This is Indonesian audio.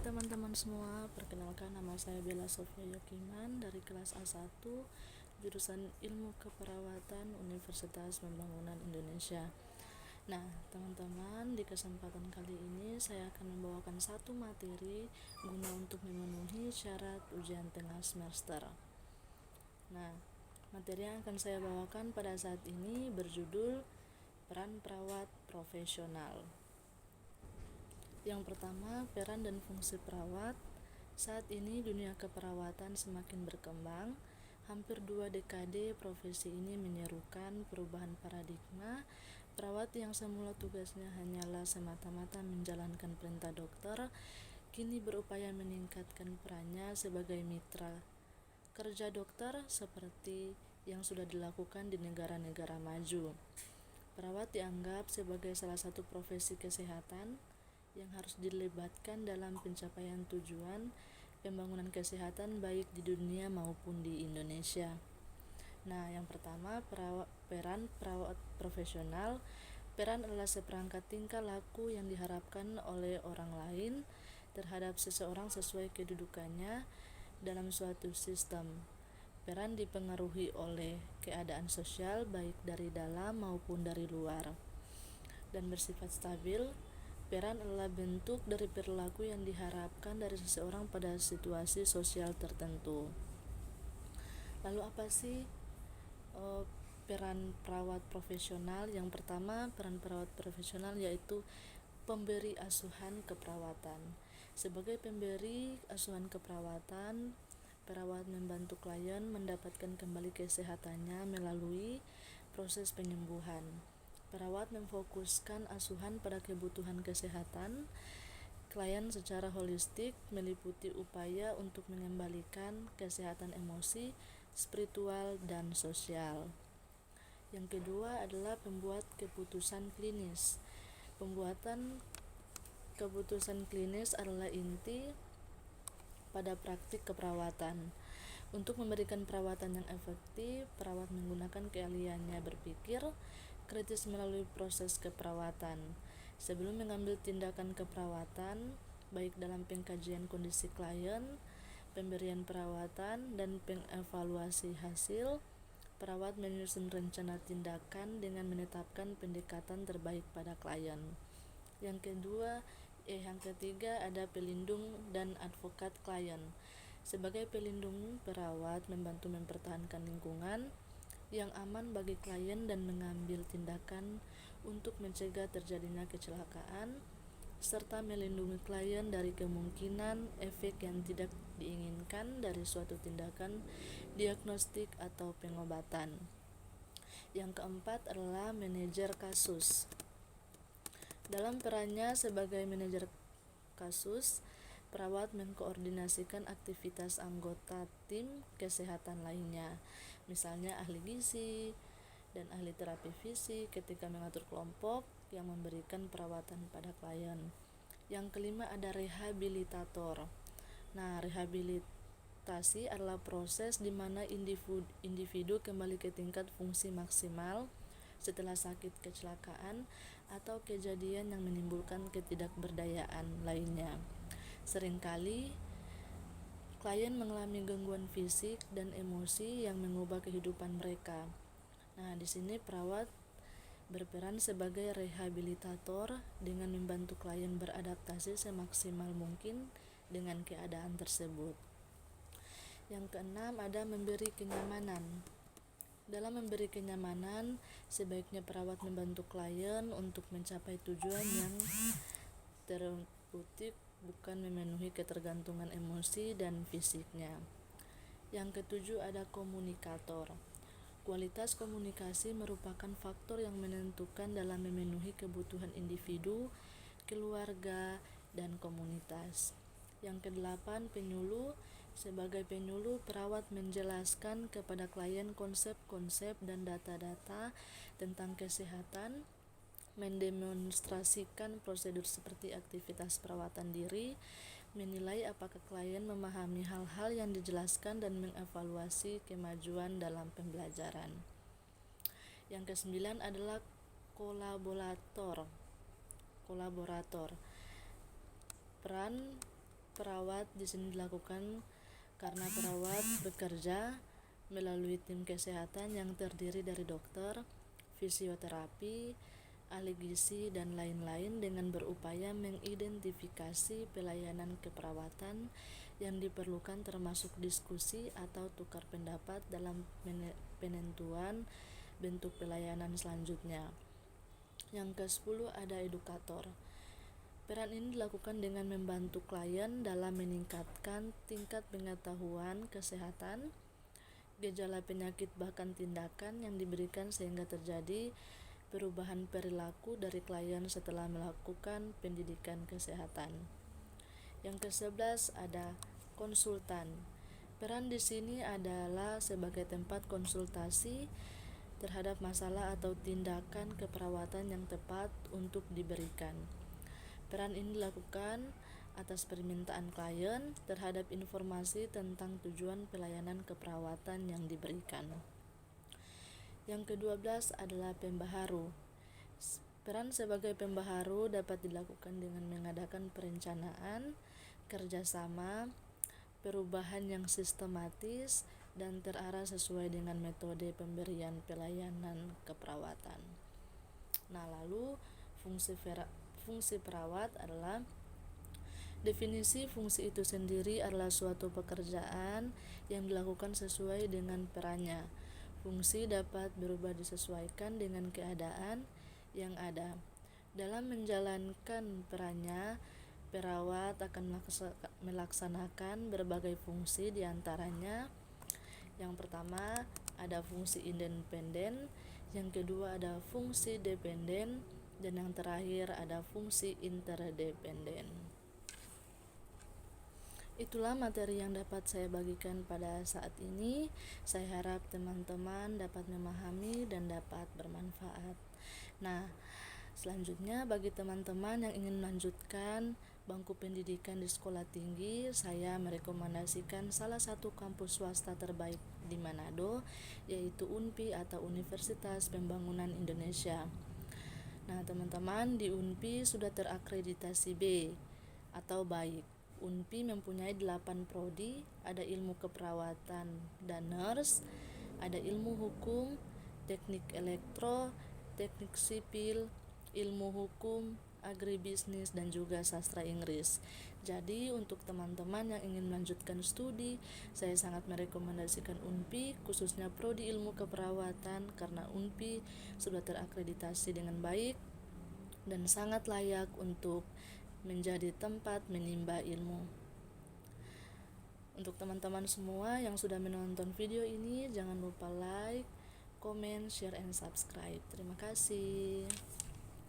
teman-teman semua, perkenalkan nama saya Bella Sofia Yokiman dari kelas A1 jurusan Ilmu Keperawatan Universitas Pembangunan Indonesia. Nah, teman-teman, di kesempatan kali ini saya akan membawakan satu materi guna untuk memenuhi syarat ujian tengah semester. Nah, materi yang akan saya bawakan pada saat ini berjudul Peran Perawat Profesional. Yang pertama, peran dan fungsi perawat. Saat ini dunia keperawatan semakin berkembang. Hampir 2 dekade profesi ini menyerukan perubahan paradigma. Perawat yang semula tugasnya hanyalah semata-mata menjalankan perintah dokter, kini berupaya meningkatkan perannya sebagai mitra kerja dokter seperti yang sudah dilakukan di negara-negara maju. Perawat dianggap sebagai salah satu profesi kesehatan yang harus dilibatkan dalam pencapaian tujuan pembangunan kesehatan baik di dunia maupun di Indonesia. Nah, yang pertama, peran perawat profesional. Peran adalah seperangkat tingkah laku yang diharapkan oleh orang lain terhadap seseorang sesuai kedudukannya dalam suatu sistem. Peran dipengaruhi oleh keadaan sosial baik dari dalam maupun dari luar dan bersifat stabil. Peran adalah bentuk dari perilaku yang diharapkan dari seseorang pada situasi sosial tertentu. Lalu apa sih peran perawat profesional? Yang pertama, peran perawat profesional yaitu pemberi asuhan keperawatan. Sebagai pemberi asuhan keperawatan, perawat membantu klien mendapatkan kembali kesehatannya melalui proses penyembuhan. Perawat memfokuskan asuhan pada kebutuhan kesehatan klien secara holistik, meliputi upaya untuk mengembalikan kesehatan emosi, spiritual, dan sosial. Yang kedua adalah pembuat keputusan klinis. Pembuatan keputusan klinis adalah inti pada praktik keperawatan. Untuk memberikan perawatan yang efektif, perawat menggunakan keahliannya berpikir kritis melalui proses keperawatan. Sebelum mengambil tindakan keperawatan, baik dalam pengkajian kondisi klien, pemberian perawatan, dan pengevaluasi hasil, perawat menyusun rencana tindakan dengan menetapkan pendekatan terbaik pada klien. Yang ketiga ada pelindung dan advokat klien. Sebagai pelindung, perawat membantu mempertahankan lingkungan yang aman bagi klien dan mengambil tindakan untuk mencegah terjadinya kecelakaan serta melindungi klien dari kemungkinan efek yang tidak diinginkan dari suatu tindakan diagnostik atau pengobatan. Yang keempat adalah manajer kasus. Dalam perannya sebagai manajer kasus, perawat mengkoordinasikan aktivitas anggota tim kesehatan lainnya, misalnya ahli gizi dan ahli terapi fisik ketika mengatur kelompok yang memberikan perawatan pada klien. Yang kelima ada rehabilitator. Nah, rehabilitasi adalah proses di mana individu kembali ke tingkat fungsi maksimal setelah sakit, kecelakaan, atau kejadian yang menimbulkan ketidakberdayaan lainnya. Seringkali klien mengalami gangguan fisik dan emosi yang mengubah kehidupan mereka. Nah, di sini perawat berperan sebagai rehabilitator dengan membantu klien beradaptasi semaksimal mungkin dengan keadaan tersebut. Yang keenam ada memberi kenyamanan. Dalam memberi kenyamanan, sebaiknya perawat membantu klien untuk mencapai tujuan yang terputik bukan memenuhi ketergantungan emosi dan fisiknya. Yang ketujuh ada komunikator. Kualitas komunikasi merupakan faktor yang menentukan dalam memenuhi kebutuhan individu, keluarga, dan komunitas. Yang kedelapan, penyuluh. Sebagai penyuluh, perawat menjelaskan kepada klien konsep-konsep dan data-data tentang kesehatan, mendemonstrasikan prosedur seperti aktivitas perawatan diri, menilai apakah klien memahami hal-hal yang dijelaskan, dan mengevaluasi kemajuan dalam pembelajaran. Yang kesembilan adalah kolaborator. Peran perawat di sini dilakukan karena perawat bekerja melalui tim kesehatan yang terdiri dari dokter, fisioterapi, ahli gizi, dan lain-lain dengan berupaya mengidentifikasi pelayanan keperawatan yang diperlukan termasuk diskusi atau tukar pendapat dalam penentuan bentuk pelayanan selanjutnya. Yang ke-10 ada edukator. Peran ini dilakukan dengan membantu klien dalam meningkatkan tingkat pengetahuan kesehatan, gejala penyakit bahkan tindakan yang diberikan sehingga terjadi perubahan perilaku dari klien setelah melakukan pendidikan kesehatan. Yang ke-11 ada konsultan. Peran di sini adalah sebagai tempat konsultasi terhadap masalah atau tindakan keperawatan yang tepat untuk diberikan. Peran ini dilakukan atas permintaan klien terhadap informasi tentang tujuan pelayanan keperawatan yang diberikan. Yang ke-12 adalah pembaharu. Peran sebagai pembaharu dapat dilakukan dengan mengadakan perencanaan, kerjasama, perubahan yang sistematis dan terarah sesuai dengan metode pemberian pelayanan keperawatan. Nah, lalu fungsi perawat adalah definisi fungsi itu sendiri adalah suatu pekerjaan yang dilakukan sesuai dengan perannya. Fungsi dapat berubah disesuaikan dengan keadaan yang ada. Dalam menjalankan perannya, perawat akan melaksanakan berbagai fungsi diantaranya. Yang pertama ada fungsi independen, yang kedua ada fungsi dependen, dan yang terakhir ada fungsi interdependen. Itulah materi yang dapat saya bagikan pada saat ini. Saya harap teman-teman dapat memahami dan dapat bermanfaat. Nah, selanjutnya bagi teman-teman yang ingin melanjutkan bangku pendidikan di sekolah tinggi, saya merekomendasikan salah satu kampus swasta terbaik di Manado, yaitu UNPI atau Universitas Pembangunan Indonesia. Nah, teman-teman, di UNPI sudah terakreditasi B atau baik. UNPI mempunyai 8 prodi, ada ilmu keperawatan dan nurse, ada ilmu hukum, teknik elektro, teknik sipil, ilmu hukum, agribisnis, dan juga sastra Inggris. Jadi untuk teman-teman yang ingin melanjutkan studi, saya sangat merekomendasikan UNPI, khususnya prodi ilmu keperawatan, karena UNPI sudah terakreditasi dengan baik dan sangat layak untuk menjadi tempat menimba ilmu. Untuk teman-teman semua yang sudah menonton video ini, jangan lupa like, comment, share, and subscribe. Terima kasih.